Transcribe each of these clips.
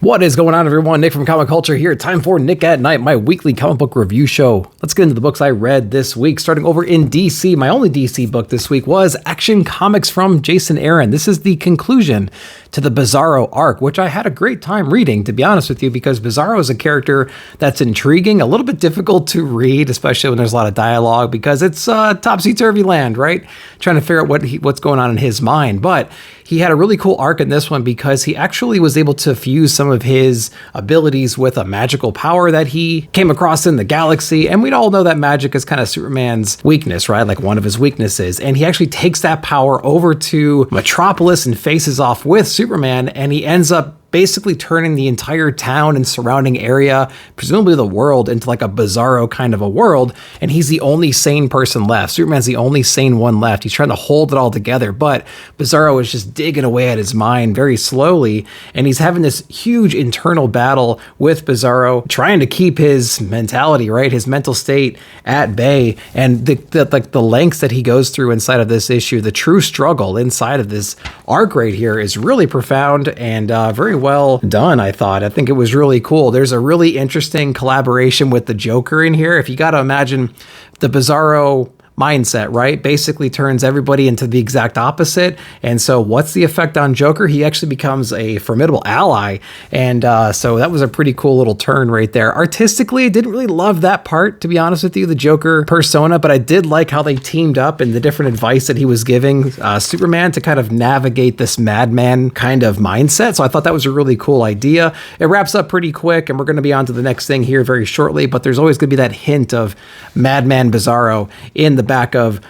What is going on, everyone? Nick from Comic Culture here. Time for Nick at Night, my weekly comic book review show. Let's get into the books I read this week. Starting over in DC, my only DC book this week was Action Comics from Jason Aaron. This is the conclusion to the Bizarro arc, which I had a great time reading, to be honest with you, because Bizarro is a character that's intriguing, a little bit difficult to read, especially when there's a lot of dialogue, because it's topsy-turvy land, right? Trying to figure out what's going on in his mind. But he had a really cool arc in this one because he actually was able to fuse some of his abilities with a magical power that he came across in the galaxy. And we'd all know that magic is kind of Superman's weakness, right? Like one of his weaknesses. And he actually takes that power over to Metropolis and faces off with Superman, and he ends up basically turning the entire town and surrounding area, presumably the world, into like a Bizarro kind of a world. And he's the only sane person left. Superman's the only sane one left. He's trying to hold it all together, but Bizarro is just digging away at his mind very slowly. And he's having this huge internal battle with Bizarro, trying to keep his mentality, right? His mental state at bay. And the lengths that he goes through inside of this issue, the true struggle inside of this arc right here is really profound and very well done, I thought. I think it was really cool. There's a really interesting collaboration with the Joker in here. If you got to imagine the Bizarro mindset, right? Basically turns everybody into the exact opposite. And so what's the effect on Joker? He actually becomes a formidable ally. And so that was a pretty cool little turn right there. Artistically, I didn't really love that part, to be honest with you, the Joker persona, but I did like how they teamed up and the different advice that he was giving Superman to kind of navigate this madman kind of mindset. So I thought that was a really cool idea. It wraps up pretty quick, and we're going to be on to the next thing here very shortly, but there's always going to be that hint of Madman Bizarro in the back of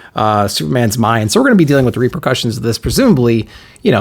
Superman's mind. So we're going to be dealing with the repercussions of this, presumably,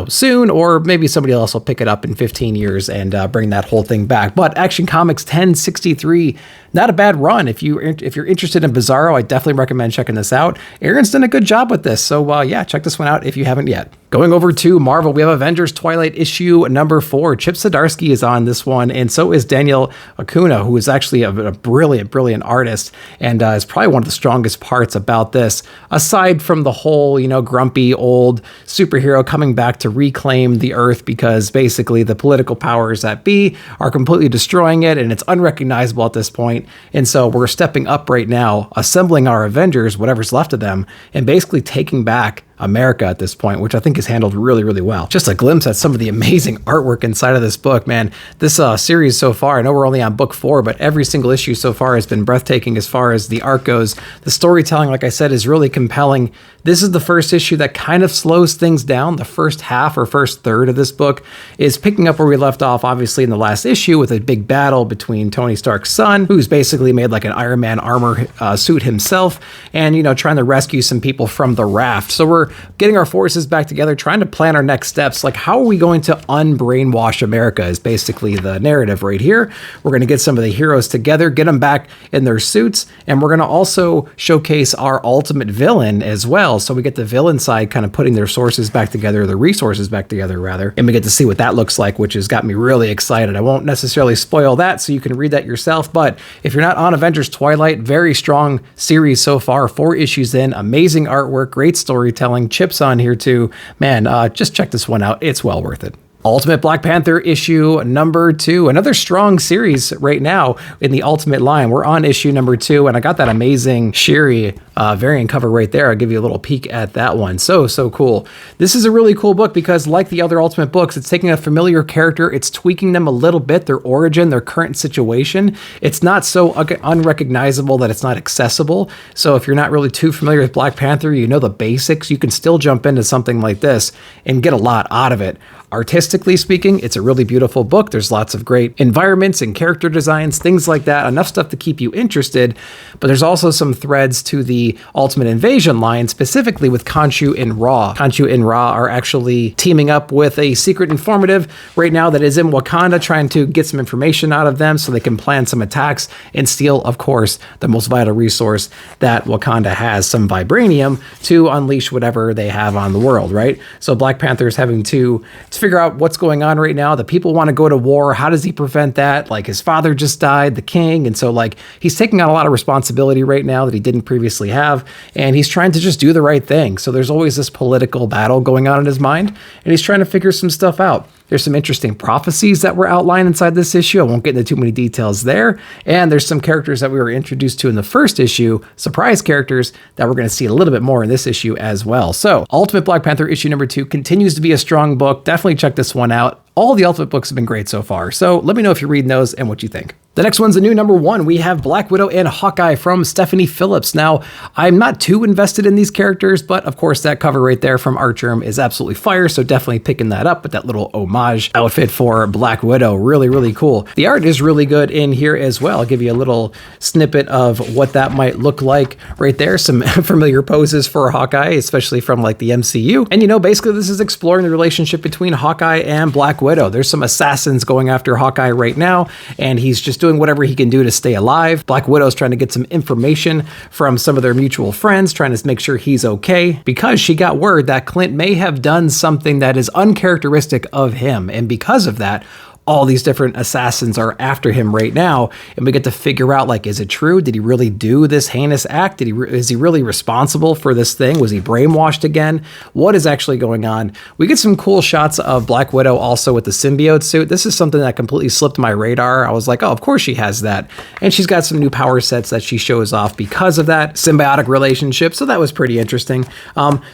soon, or maybe somebody else will pick it up in 15 years and bring that whole thing back. But Action Comics 1063, not a bad run. If you're interested in Bizarro, I definitely recommend checking this out. Aaron's done a good job with this. So yeah, check this one out if you haven't yet. Going over to Marvel, we have Avengers Twilight issue number 4. Chip Zdarsky is on this one, and so is Daniel Acuna, who is actually a brilliant artist, and is probably one of the strongest parts about this, aside from the whole, grumpy old superhero coming back to reclaim the Earth because basically the political powers that be are completely destroying it, and it's unrecognizable at this point. And so we're stepping up right now, assembling our Avengers, whatever's left of them, and basically taking back America at this point, which I think is handled really well. Just a glimpse at some of the amazing artwork inside of this book, man. This series so far, I know we're only on book 4, but every single issue so far has been breathtaking as far as the art goes. The storytelling, like I said, is really compelling. This is the first issue that kind of slows things down. The first half or first third of this book is picking up where we left off, obviously, in the last issue with a big battle between Tony Stark's son, who's basically made like an Iron Man armor suit himself, and, trying to rescue some people from the raft. So we're getting our forces back together, trying to plan our next steps. Like, how are we going to unbrainwash America is basically the narrative right here. We're going to get some of the heroes together, get them back in their suits, and we're going to also showcase our ultimate villain as well. So we get the villain side kind of putting their sources back together, the resources back together rather, and we get to see what that looks like, which has got me really excited. I won't necessarily spoil that, so you can read that yourself, but if you're not on Avengers Twilight, very strong series so far, 4 issues in, amazing artwork, great storytelling, Chip's on here too. Man, just check this one out. It's well worth it. Ultimate Black Panther issue number 2, another strong series right now in the Ultimate line. We're on issue number 2, and I got that amazing Shiri variant cover right there. I'll give you a little peek at that one. So cool. This is a really cool book because, like the other Ultimate books, it's taking a familiar character, it's tweaking them a little bit, their origin, their current situation. It's not so unrecognizable that it's not accessible. So if you're not really too familiar with Black Panther, you know the basics, you can still jump into something like this and get a lot out of it. Artistically speaking, it's a really beautiful book. There's lots of great environments and character designs, things like that, enough stuff to keep you interested. But there's also some threads to the Ultimate Invasion line, specifically with Khonshu and Ra. Khonshu and Ra are actually teaming up with a secret informative right now that is in Wakanda, trying to get some information out of them so they can plan some attacks and steal, of course, the most vital resource that Wakanda has, some vibranium, to unleash whatever they have on the world, right? So Black Panther is having to figure out what's going on right now. The people want to go to war. How does he prevent that? Like, his father just died, the king. And so like, he's taking on a lot of responsibility right now that he didn't previously have. And he's trying to just do the right thing. So there's always this political battle going on in his mind, and he's trying to figure some stuff out. There's some interesting prophecies that were outlined inside this issue. I won't get into too many details there. And there's some characters that we were introduced to in the first issue, surprise characters that we're going to see a little bit more in this issue as well. So Ultimate Black Panther issue number 2 continues to be a strong book. Definitely check this one out. All the Ultimate books have been great so far. So let me know if you're reading those and what you think. The next one's a new number 1. We have Black Widow and Hawkeye from Stephanie Phillips. Now, I'm not too invested in these characters, but of course that cover right there from Archerm is absolutely fire, so definitely picking that up with that little homage outfit for Black Widow. Really, really cool. The art is really good in here as well. I'll give you a little snippet of what that might look like right there. Some familiar poses for Hawkeye, especially from like the MCU. And basically this is exploring the relationship between Hawkeye and Black Widow. There's some assassins going after Hawkeye right now, and he's just doing whatever he can do to stay alive. Black Widow's trying to get some information from some of their mutual friends, trying to make sure he's okay, because she got word that Clint may have done something that is uncharacteristic of him. And because of that, all these different assassins are after him right now, and we get to figure out, like, is it true? Did he really do this heinous act? Is he really responsible for this thing? Was he brainwashed again? What is actually going on? We get some cool shots of Black Widow also with the symbiote suit. This is something that completely slipped my radar. I was like, oh, of course she has that. And she's got some new power sets that she shows off because of that symbiotic relationship. So that was pretty interesting.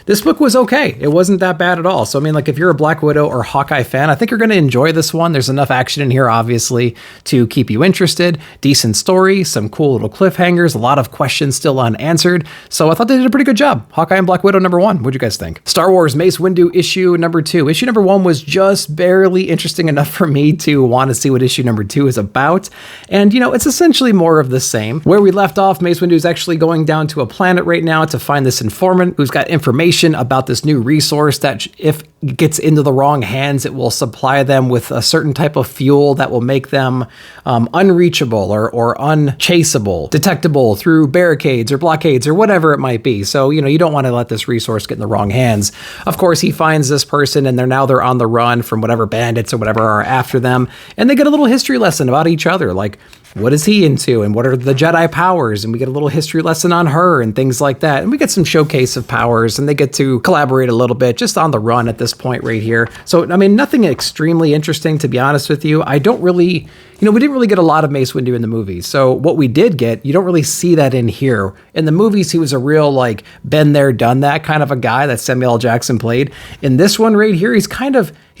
This book was okay. It wasn't that bad at all. So, I mean, like, if you're a Black Widow or Hawkeye fan, I think you're going to enjoy this one. There's enough action in here, obviously, to keep you interested. Decent story, some cool little cliffhangers, a lot of questions still unanswered. So I thought they did a pretty good job. Hawkeye and Black Widow number 1. What'd you guys think? Star Wars Mace Windu issue number 2. Issue number 1 was just barely interesting enough for me to want to see what issue number 2 is about. And, it's essentially more of the same. Where we left off, Mace Windu is actually going down to a planet right now to find this informant who's got information about this new resource that if it gets into the wrong hands, it will supply them with a certain type of fuel that will make them unreachable or unchaseable, detectable through barricades or blockades or whatever it might be. So, you don't want to let this resource get in the wrong hands. Of course, he finds this person and they're on the run from whatever bandits or whatever are after them. And they get a little history lesson about each other. Like, what is he into and what are the Jedi powers? And we get a little history lesson on her and things like that. And we get some showcase of powers and they get to collaborate a little bit just on the run at this point right here. So, I mean, nothing extremely interesting, to be honest with you. I don't really, we didn't really get a lot of Mace Windu in the movies. So what we did get, you don't really see that in here. In the movies, he was a real, like, been there, done that kind of a guy that Samuel L. Jackson played. In this one right here, he's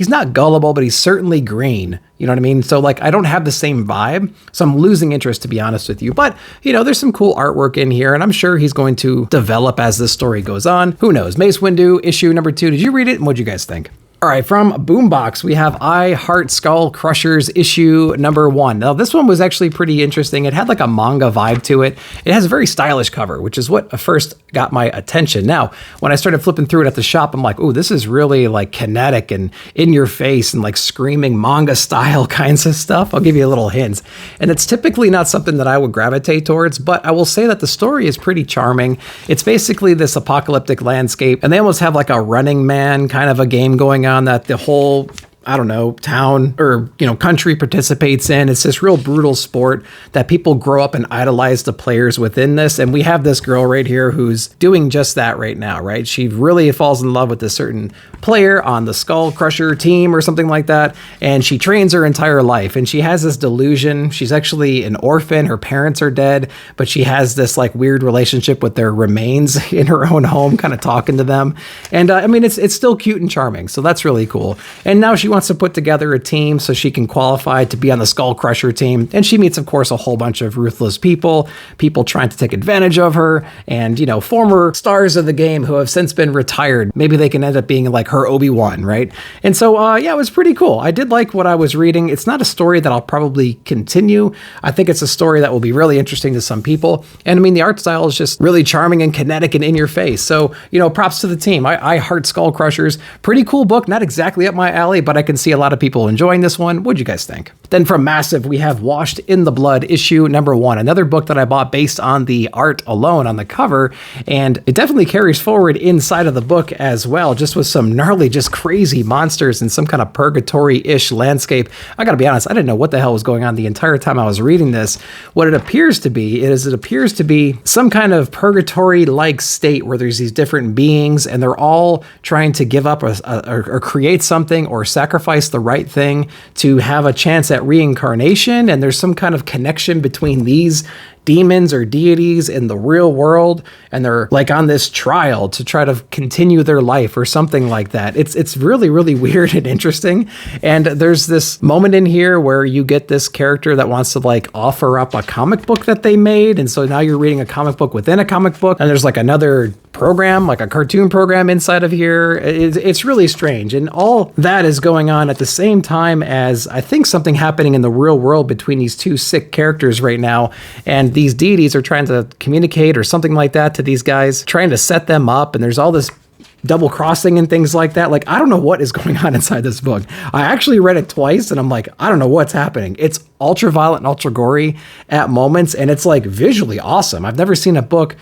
not gullible, but he's certainly green. You know what I mean? So, like, I don't have the same vibe. So I'm losing interest, to be honest with you. But, there's some cool artwork in here, and I'm sure he's going to develop as this story goes on. Who knows? Mace Windu, issue number 2. Did you read it? And what'd you guys think? All right, from Boombox, we have I Heart Skull Crushers issue number 1. Now, this one was actually pretty interesting. It had like a manga vibe to it. It has a very stylish cover, which is what first got my attention. Now, when I started flipping through it at the shop, I'm like, oh, this is really like kinetic and in your face and like screaming manga style kinds of stuff. I'll give you a little hint. And it's typically not something that I would gravitate towards, but I will say that the story is pretty charming. It's basically this apocalyptic landscape, and they almost have like a Running Man kind of a game going on that the whole town or, country participates in. It's this real brutal sport that people grow up and idolize the players within this. And we have this girl right here who's doing just that right now, right? She really falls in love with this certain player on the Skull Crusher team or something like that. And she trains her entire life. And she has this delusion. She's actually an orphan. Her parents are dead, but she has this like weird relationship with their remains in her own home, kind of talking to them. And it's still cute and charming. So that's really cool. And now she wants to put together a team so she can qualify to be on the Skull Crusher team. And she meets, of course, a whole bunch of ruthless people trying to take advantage of her, and, former stars of the game who have since been retired. Maybe they can end up being like her Obi-Wan, right? And so, it was pretty cool. I did like what I was reading. It's not a story that I'll probably continue. I think it's a story that will be really interesting to some people. And the art style is just really charming and kinetic and in your face. So, props to the team. I Heart Skull Crushers. Pretty cool book. Not exactly up my alley, but I can see a lot of people enjoying this one. What'd you guys think? Then from Massive, we have Washed in the Blood issue number 1, another book that I bought based on the art alone on the cover. And it definitely carries forward inside of the book as well, just with some gnarly, just crazy monsters and some kind of purgatory-ish landscape. I gotta be honest, I didn't know what the hell was going on the entire time I was reading this. What it appears to be is it appears to be some kind of purgatory-like state where there's these different beings and they're all trying to give up or create something or sacrifice sacrifice the right thing to have a chance at reincarnation, and there's some kind of connection between these demons or deities in the real world, and they're like on this trial to try to continue their life or something like that. It's really, really weird and interesting. And there's this moment in here where you get this character that wants to like offer up a comic book that they made, and so now you're reading a comic book within a comic book, and there's like another program, like a cartoon program inside of here. It's really strange, and all that is going on at the same time as I think something happening in the real world between these two sick characters right now, and these deities are trying to communicate or something like that to these guys, trying to set them up, and there's all this double crossing and things like that. Like, I don't know what is going on inside this book. I actually read it twice, and I'm like, I don't know what's happening. It's ultra violent and ultra gory at moments, and it's like visually awesome. I've never seen a book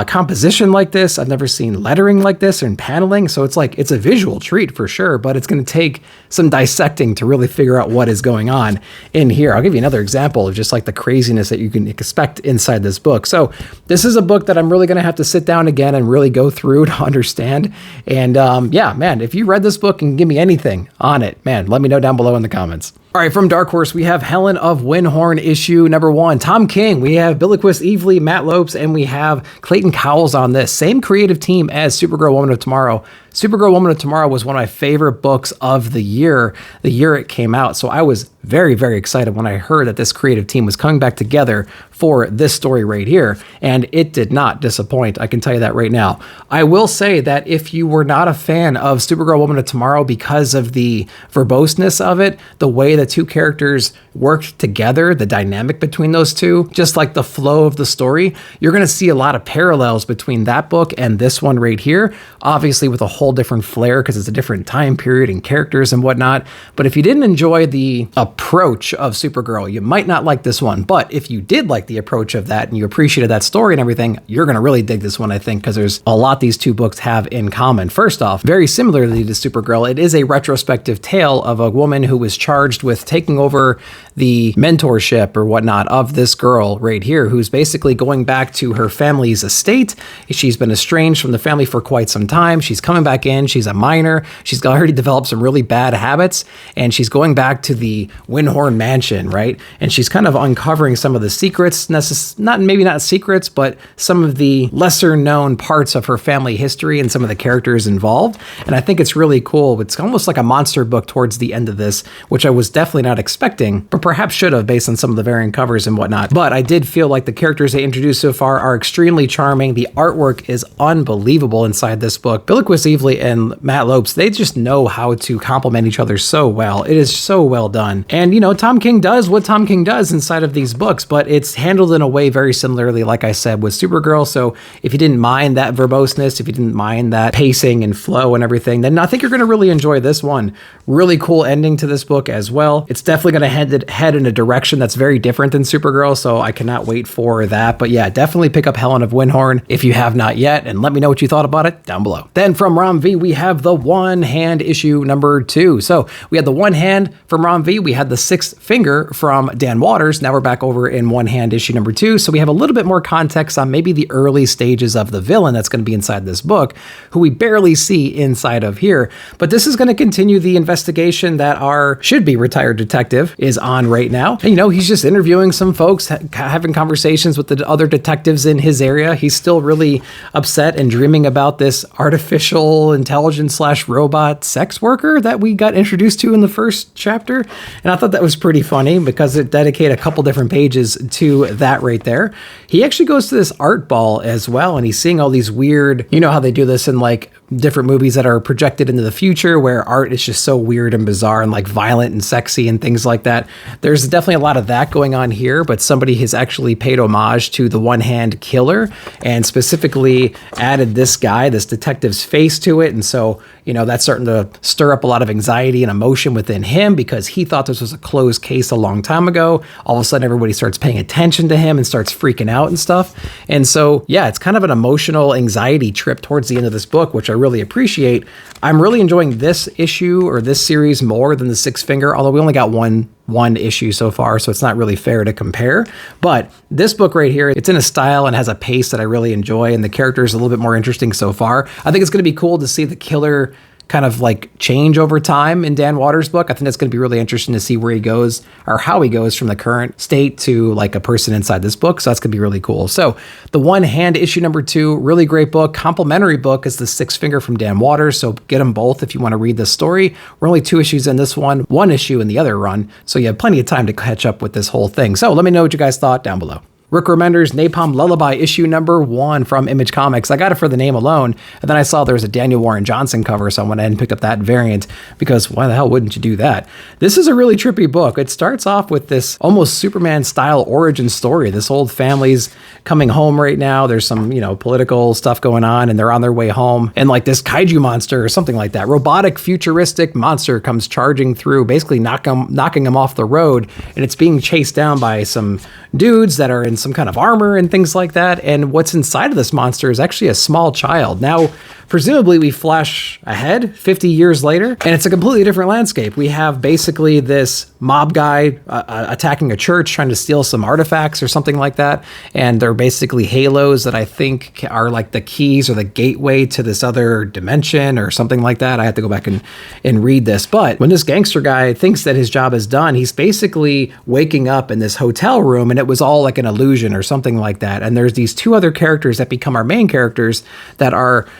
composition like this. I've never seen lettering like this and paneling. So it's like, it's a visual treat for sure, but it's going to take some dissecting to really figure out what is going on in here. I'll give you another example of just like the craziness that you can expect inside this book. So this is a book that I'm really going to have to sit down again and really go through to understand. And yeah, man, if you read this book and give me anything on it, man, let me know down below in the comments. All right, from Dark Horse, we have Helen of Wyndhorn, issue number 1. Tom King, we have Billiquist Evely, Matt Lopes, and we have Clayton Cowles on this. Same creative team as Supergirl Woman of Tomorrow. Supergirl Woman of Tomorrow was one of my favorite books of the year it came out. So I was very, very excited when I heard that this creative team was coming back together for this story right here. And it did not disappoint. I can tell you that right now. I will say that if you were not a fan of Supergirl Woman of Tomorrow because of the verboseness of it, the way the two characters worked together, the dynamic between those two, just like the flow of the story, you're going to see a lot of parallels between that book and this one right here. Obviously with a whole different flair because it's a different time period and characters and whatnot. But if you didn't enjoy the approach of Supergirl, you might not like this one. But if you did like the approach of that and you appreciated that story and everything, you're going to really dig this one, I think, because there's a lot these two books have in common. First off, very similarly to Supergirl, it is a retrospective tale of a woman who was charged with taking over the mentorship or whatnot of this girl right here, who's basically going back to her family's estate. She's been estranged from the family for quite some time. She's coming back in. She's a minor. She's already developed some really bad habits, and she's going back to the Wyndhorn mansion, right? And she's kind of uncovering some of the secrets, maybe not secrets, but some of the lesser known parts of her family history and some of the characters involved. And I think it's really cool. It's almost like a monster book towards the end of this, which I was definitely not expecting, but perhaps should have based on some of the variant covers and whatnot. But I did feel like the characters they introduced so far are extremely charming. The artwork is unbelievable inside this book. Billiquist Evely and Matt Lopes, they just know how to complement each other so well. It is so well done. And, you know, Tom King does what Tom King does inside of these books, but it's handled in a way very similarly, like I said, with Supergirl. So if you didn't mind that verboseness, if you didn't mind that pacing and flow and everything, then I think you're going to really enjoy this one. Really cool ending to this book as well. It's definitely going to head in a direction that's very different than Supergirl, so I cannot wait for that. But yeah, definitely pick up Helen of Wyndhorn if you have not yet, and let me know what you thought about it down below. Then from Rom V, we have the One Hand issue number 2. So we had the One Hand from Rom V, we had the Sixth Finger from Dan Waters. Now we're back over in One Hand issue number 2. So we have a little bit more context on maybe the early stages of the villain that's going to be inside this book, who we barely see inside of here. But this is going to continue the investigation that our should-be retired detective is on right now. And, you know, he's just interviewing some folks, having conversations with the other detectives in his area. He's still really upset and dreaming about this artificial intelligence / robot sex worker that we got introduced to in the first chapter. And I thought that was pretty funny because it dedicated a couple different pages to that right there. He actually goes to this art ball as well, and he's seeing all these weird, you know how they do this in like different movies that are projected into the future where art is just so weird and bizarre and like violent and sexy and things like that. There's definitely a lot of that going on here, but somebody has actually paid homage to the One Hand Killer and specifically added this guy, this detective's face to it. And so, you know, that's starting to stir up a lot of anxiety and emotion within him because he thought this was a closed case a long time ago. All of a sudden, everybody starts paying attention to him and starts freaking out and stuff. And so, yeah, it's kind of an emotional anxiety trip towards the end of this book, which I really appreciate. I'm really enjoying this issue or this series more than the Sixth Finger, although we only got one issue so far, so it's not really fair to compare. But this book right here, it's in a style and has a pace that I really enjoy, and the character is a little bit more interesting so far. I think it's going to be cool to see the killer kind of like change over time in Dan Waters' book. I think that's going to be really interesting to see where he goes or how he goes from the current state to like a person inside this book. So that's going to be really cool. So The One Hand, issue number 2, really great book. Complimentary book is The Six Finger from Dan Waters. So get them both if you want to read this story. We're only 2 issues in this one issue in the other run. So you have plenty of time to catch up with this whole thing. So let me know what you guys thought down below. Rick Remender's Napalm Lullaby, issue number 1 from Image Comics. I got it for the name alone, and then I saw there was a Daniel Warren Johnson cover, so I went ahead and picked up that variant, because why the hell wouldn't you do that? This is a really trippy book. It starts off with this almost Superman-style origin story. This old family's coming home right now. There's some, political stuff going on, and they're on their way home, and like this kaiju monster or something like that, robotic, futuristic monster comes charging through, basically knocking them off the road, and it's being chased down by some dudes that are in some kind of armor and things like that. And what's inside of this monster is actually a small child. Now, presumably we flash ahead 50 years later, and it's a completely different landscape. We have basically this mob guy attacking a church, trying to steal some artifacts or something like that. And they're basically halos that I think are like the keys or the gateway to this other dimension or something like that. I have to go back and read this. But when this gangster guy thinks that his job is done, he's basically waking up in this hotel room, and it was all like an illusion or something like that. And there's these 2 other characters that become our main characters that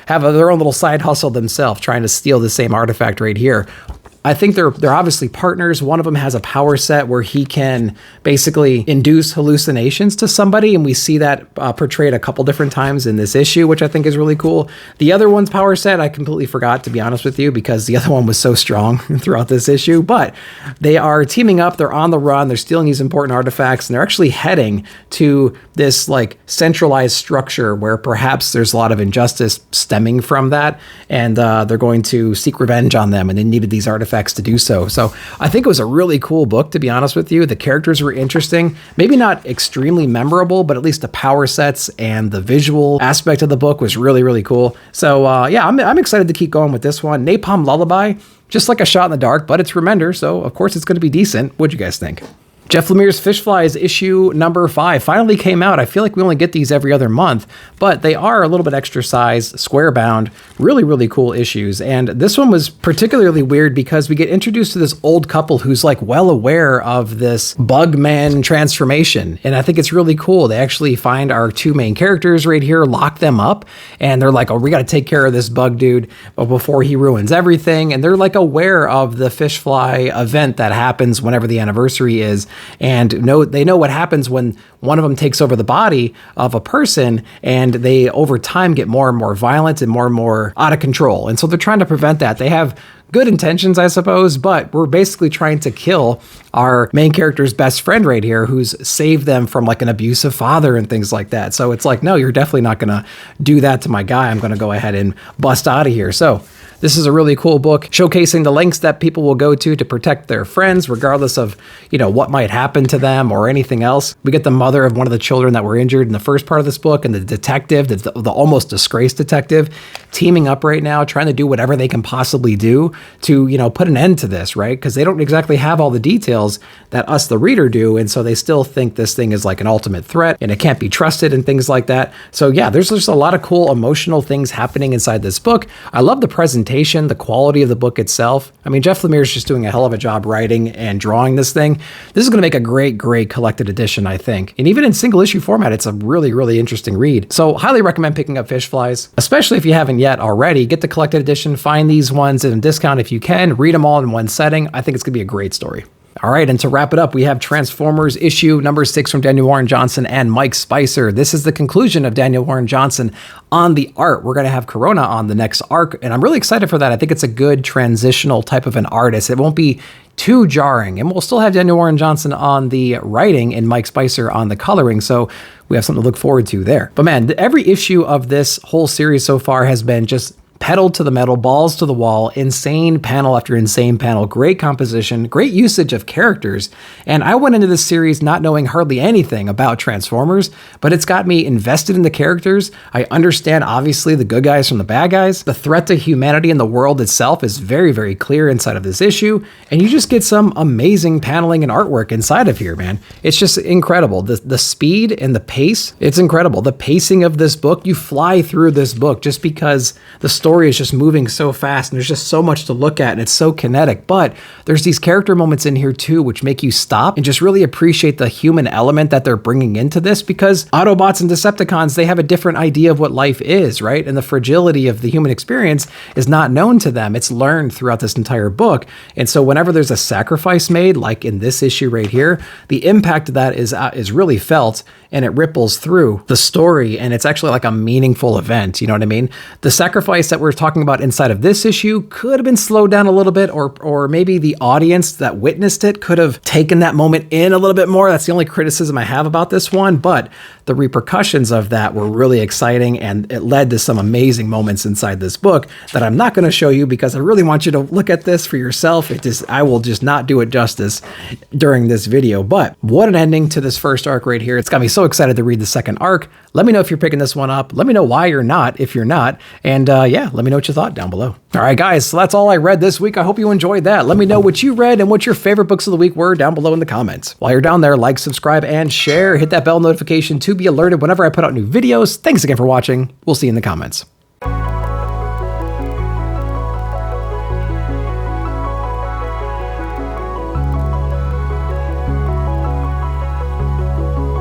have their own little side hustle themselves, trying to steal the same artifact right here. I think they're obviously partners. One of them has a power set where he can basically induce hallucinations to somebody, and we see that portrayed a couple different times in this issue, which I think is really cool. The other one's power set, I completely forgot, to be honest with you, because the other one was so strong throughout this issue. But they are teaming up, they're on the run, they're stealing these important artifacts, and they're actually heading to this like centralized structure where perhaps there's a lot of injustice stemming from that, and they're going to seek revenge on them, and they needed these artifacts to do so. So I think it was a really cool book, to be honest with you. The characters were interesting, maybe not extremely memorable, but at least the power sets and the visual aspect of the book was really, really cool. So yeah, I'm excited to keep going with this one. Napalm Lullaby, just like a shot in the dark, but it's Remender, so of course it's going to be decent. What'd you guys think? Jeff Lemire's Fish Flies issue number 5 finally came out. I feel like we only get these every other month, but they are a little bit extra size, square bound, really, really cool issues. And this one was particularly weird because we get introduced to this old couple who's like well aware of this Bugman transformation. And I think it's really cool. They actually find our 2 main characters right here, lock them up, and they're like, oh, we got to take care of this bug dude before he ruins everything. And they're like aware of the fish fly event that happens whenever the anniversary is. And they know what happens when one of them takes over the body of a person, and they over time get more and more violent and more out of control. And so they're trying to prevent that. They have good intentions, I suppose, but we're basically trying to kill our main character's best friend right here, who's saved them from like an abusive father and things like that. So it's like, no, you're definitely not going to do that to my guy. I'm going to go ahead and bust out of here. So this is a really cool book showcasing the lengths that people will go to protect their friends, regardless of, what might happen to them or anything else. We get the mother of one of the children that were injured in the first part of this book, and the detective, the almost disgraced detective, teaming up right now, trying to do whatever they can possibly do to, put an end to this, right? Because they don't exactly have all the details that us, the reader, do. And so they still think this thing is like an ultimate threat and it can't be trusted and things like that. So yeah, there's just a lot of cool emotional things happening inside this book. I love the presentation, the quality of the book itself. I mean, Jeff Lemire's just doing a hell of a job writing and drawing this thing. This is going to make a great collected edition, I think. And even in single issue format, it's a really, really interesting read. So highly recommend picking up Fish Flies, especially if you haven't yet already. Get the collected edition, find these ones at a discount if you can, read them all in one setting. I think it's going to be a great story. All right, and to wrap it up, we have Transformers issue number 6 from Daniel Warren Johnson and Mike Spicer. This is the conclusion of Daniel Warren Johnson on the art. We're going to have Corona on the next arc, and I'm really excited for that. I think it's a good transitional type of an artist. It won't be too jarring, and we'll still have Daniel Warren Johnson on the writing and Mike Spicer on the coloring, so we have something to look forward to there. But man, every issue of this whole series so far has been just pedal to the metal, balls to the wall, insane panel after insane panel, great composition, great usage of characters. And I went into this series not knowing hardly anything about Transformers, but it's got me invested in the characters. I understand, obviously, the good guys from the bad guys. The threat to humanity and the world itself is very, very clear inside of this issue. And you just get some amazing paneling and artwork inside of here, man. It's just incredible. The speed and the pace, it's incredible. The pacing of this book, you fly through this book just because the story story is just moving so fast and there's just so much to look at and it's so kinetic. But there's these character moments in here too, which make you stop and just really appreciate the human element that they're bringing into this, because Autobots and Decepticons, they have a different idea of what life is, right? And the fragility of the human experience is not known to them. It's learned throughout this entire book. And so whenever there's a sacrifice made, like in this issue right here, the impact of that is really felt, and it ripples through the story, and it's actually like a meaningful event. You know what I mean? The sacrifice that we're talking about inside of this issue could have been slowed down a little bit, or maybe the audience that witnessed it could have taken that moment in a little bit more. That's the only criticism I have about this one, but the repercussions of that were really exciting, and it led to some amazing moments inside this book that I'm not going to show you because I really want you to look at this for yourself. I will just not do it justice during this video, but what an ending to this first arc right here. It's got me so excited to read the second arc. Let me know if you're picking this one up. Let me know why you're not, if you're not. And yeah, let me know what you thought down below. All right, guys, so that's all I read this week. I hope you enjoyed that. Let me know what you read and what your favorite books of the week were down below in the comments. While you're down there, like, subscribe, and share. Hit that bell notification to be alerted whenever I put out new videos. Thanks again for watching. We'll see you in the comments.